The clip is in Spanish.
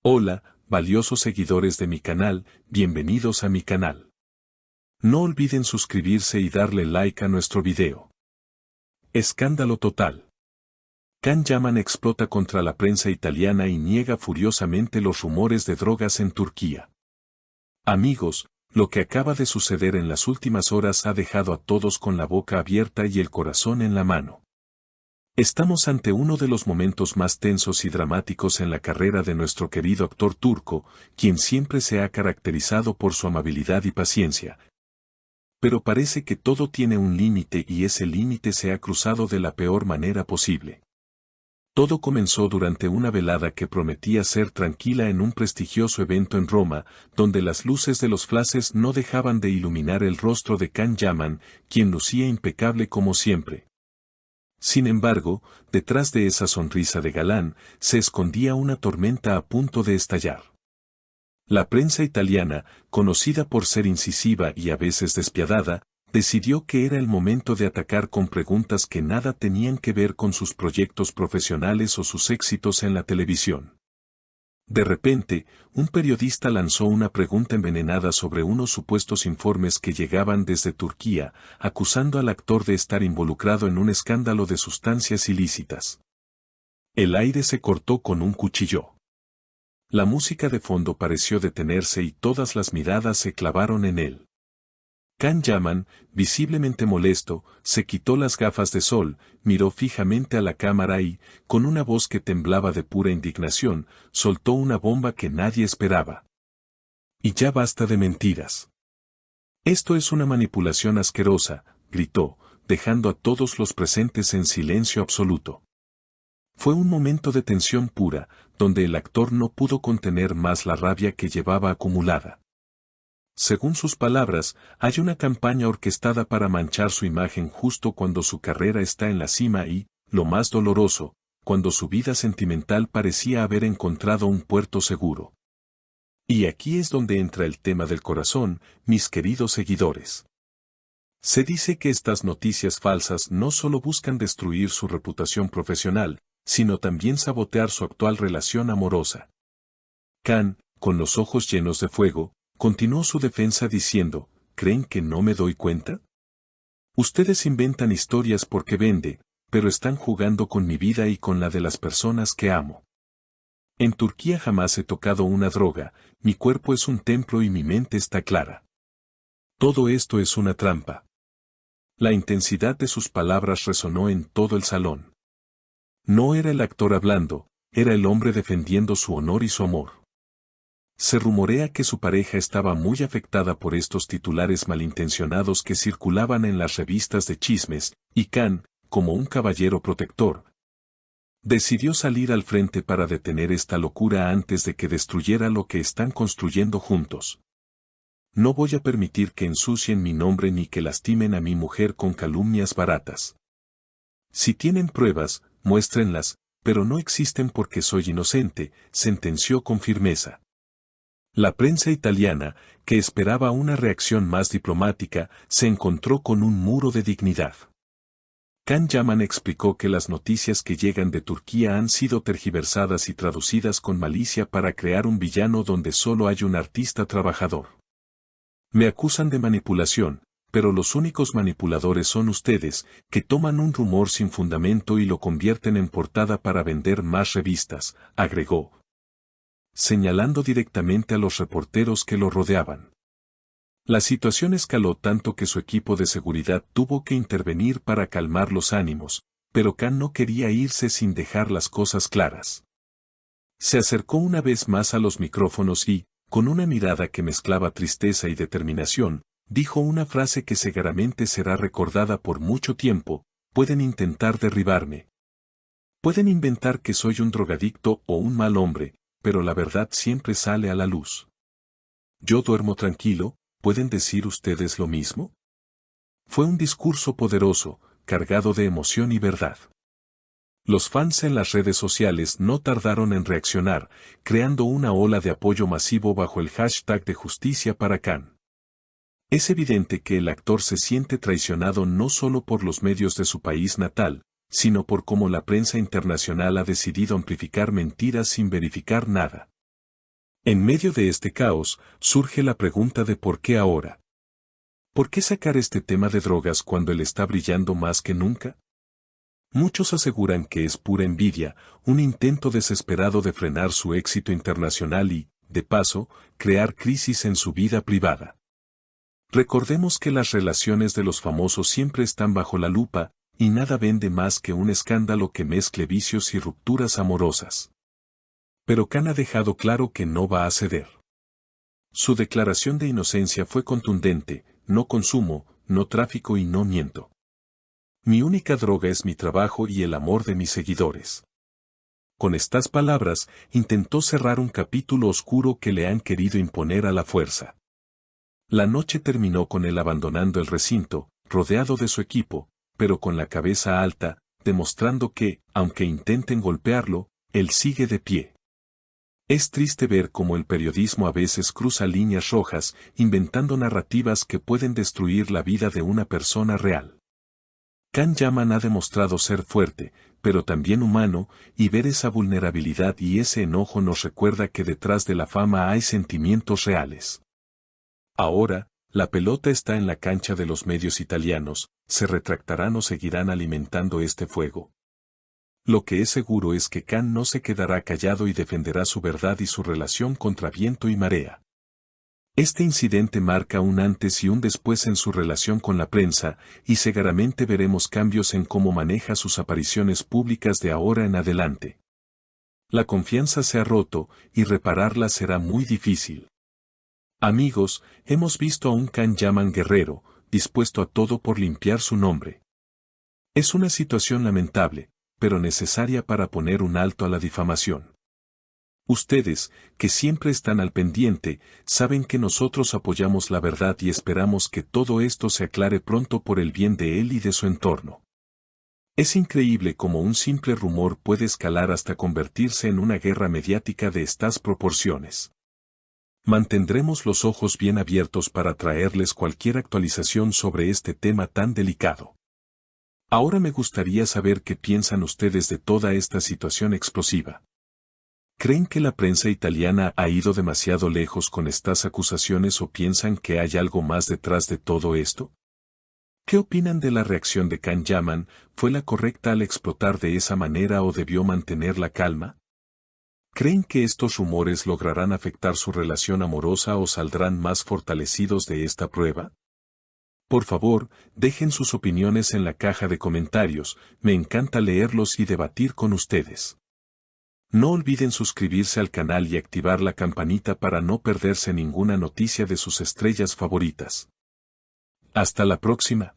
Hola, valiosos seguidores de mi canal, bienvenidos a mi canal. No olviden suscribirse y darle like a nuestro video. Escándalo total. Can Yaman explota contra la prensa italiana y niega furiosamente los rumores de drogas en Turquía. Amigos, lo que acaba de suceder en las últimas horas ha dejado a todos con la boca abierta y el corazón en la mano. Estamos ante uno de los momentos más tensos y dramáticos en la carrera de nuestro querido actor turco, quien siempre se ha caracterizado por su amabilidad y paciencia. Pero parece que todo tiene un límite y ese límite se ha cruzado de la peor manera posible. Todo comenzó durante una velada que prometía ser tranquila en un prestigioso evento en Roma, donde las luces de los flashes no dejaban de iluminar el rostro de Can Yaman, quien lucía impecable como siempre. Sin embargo, detrás de esa sonrisa de galán, se escondía una tormenta a punto de estallar. La prensa italiana, conocida por ser incisiva y a veces despiadada, decidió que era el momento de atacar con preguntas que nada tenían que ver con sus proyectos profesionales o sus éxitos en la televisión. De repente, un periodista lanzó una pregunta envenenada sobre unos supuestos informes que llegaban desde Turquía, acusando al actor de estar involucrado en un escándalo de sustancias ilícitas. El aire se cortó con un cuchillo. La música de fondo pareció detenerse y todas las miradas se clavaron en él. Can Yaman, visiblemente molesto, se quitó las gafas de sol, miró fijamente a la cámara y, con una voz que temblaba de pura indignación, soltó una bomba que nadie esperaba. Y ya basta de mentiras. Esto es una manipulación asquerosa, gritó, dejando a todos los presentes en silencio absoluto. Fue un momento de tensión pura, donde el actor no pudo contener más la rabia que llevaba acumulada. Según sus palabras, hay una campaña orquestada para manchar su imagen justo cuando su carrera está en la cima y, lo más doloroso, cuando su vida sentimental parecía haber encontrado un puerto seguro. Y aquí es donde entra el tema del corazón, mis queridos seguidores. Se dice que estas noticias falsas no solo buscan destruir su reputación profesional, sino también sabotear su actual relación amorosa. Can, con los ojos llenos de fuego, continuó su defensa diciendo, ¿creen que no me doy cuenta? Ustedes inventan historias porque vende, pero están jugando con mi vida y con la de las personas que amo. En Turquía jamás he tocado una droga, mi cuerpo es un templo y mi mente está clara. Todo esto es una trampa. La intensidad de sus palabras resonó en todo el salón. No era el actor hablando, era el hombre defendiendo su honor y su amor. Se rumorea que su pareja estaba muy afectada por estos titulares malintencionados que circulaban en las revistas de chismes, y Can, como un caballero protector, decidió salir al frente para detener esta locura antes de que destruyera lo que están construyendo juntos. No voy a permitir que ensucien mi nombre ni que lastimen a mi mujer con calumnias baratas. Si tienen pruebas, muéstrenlas, pero no existen porque soy inocente, sentenció con firmeza. La prensa italiana, que esperaba una reacción más diplomática, se encontró con un muro de dignidad. Can Yaman explicó que las noticias que llegan de Turquía han sido tergiversadas y traducidas con malicia para crear un villano donde solo hay un artista trabajador. Me acusan de manipulación, pero los únicos manipuladores son ustedes, que toman un rumor sin fundamento y lo convierten en portada para vender más revistas, agregó, señalando directamente a los reporteros que lo rodeaban. La situación escaló tanto que su equipo de seguridad tuvo que intervenir para calmar los ánimos, pero Can no quería irse sin dejar las cosas claras. Se acercó una vez más a los micrófonos y, con una mirada que mezclaba tristeza y determinación, dijo una frase que seguramente será recordada por mucho tiempo: pueden intentar derribarme. Pueden inventar que soy un drogadicto o un mal hombre, pero la verdad siempre sale a la luz. Yo duermo tranquilo, ¿pueden decir ustedes lo mismo? Fue un discurso poderoso, cargado de emoción y verdad. Los fans en las redes sociales no tardaron en reaccionar, creando una ola de apoyo masivo bajo el hashtag de justicia para Can. Es evidente que el actor se siente traicionado no solo por los medios de su país natal, sino por cómo la prensa internacional ha decidido amplificar mentiras sin verificar nada. En medio de este caos, surge la pregunta de por qué ahora. ¿Por qué sacar este tema de drogas cuando él está brillando más que nunca? Muchos aseguran que es pura envidia, un intento desesperado de frenar su éxito internacional y, de paso, crear crisis en su vida privada. Recordemos que las relaciones de los famosos siempre están bajo la lupa, y nada vende más que un escándalo que mezcle vicios y rupturas amorosas. Pero Khan ha dejado claro que no va a ceder. Su declaración de inocencia fue contundente: no consumo, no tráfico y no miento. Mi única droga es mi trabajo y el amor de mis seguidores. Con estas palabras, intentó cerrar un capítulo oscuro que le han querido imponer a la fuerza. La noche terminó con él abandonando el recinto, rodeado de su equipo, pero con la cabeza alta, demostrando que, aunque intenten golpearlo, él sigue de pie. Es triste ver cómo el periodismo a veces cruza líneas rojas, inventando narrativas que pueden destruir la vida de una persona real. Khan Yaman ha demostrado ser fuerte, pero también humano, y ver esa vulnerabilidad y ese enojo nos recuerda que detrás de la fama hay sentimientos reales. Ahora, la pelota está en la cancha de los medios italianos. ¿Se retractarán o seguirán alimentando este fuego? Lo que es seguro es que Khan no se quedará callado y defenderá su verdad y su relación contra viento y marea. Este incidente marca un antes y un después en su relación con la prensa, y seguramente veremos cambios en cómo maneja sus apariciones públicas de ahora en adelante. La confianza se ha roto, y repararla será muy difícil. Amigos, hemos visto a un Khan Yaman guerrero, dispuesto a todo por limpiar su nombre. Es una situación lamentable, pero necesaria para poner un alto a la difamación. Ustedes, que siempre están al pendiente, saben que nosotros apoyamos la verdad y esperamos que todo esto se aclare pronto por el bien de él y de su entorno. Es increíble cómo un simple rumor puede escalar hasta convertirse en una guerra mediática de estas proporciones. Mantendremos los ojos bien abiertos para traerles cualquier actualización sobre este tema tan delicado. Ahora me gustaría saber qué piensan ustedes de toda esta situación explosiva. ¿Creen que la prensa italiana ha ido demasiado lejos con estas acusaciones o piensan que hay algo más detrás de todo esto? ¿Qué opinan de la reacción de Khan Yaman? ¿Fue la correcta al explotar de esa manera o debió mantener la calma? ¿Creen que estos rumores lograrán afectar su relación amorosa o saldrán más fortalecidos de esta prueba? Por favor, dejen sus opiniones en la caja de comentarios, me encanta leerlos y debatir con ustedes. No olviden suscribirse al canal y activar la campanita para no perderse ninguna noticia de sus estrellas favoritas. Hasta la próxima.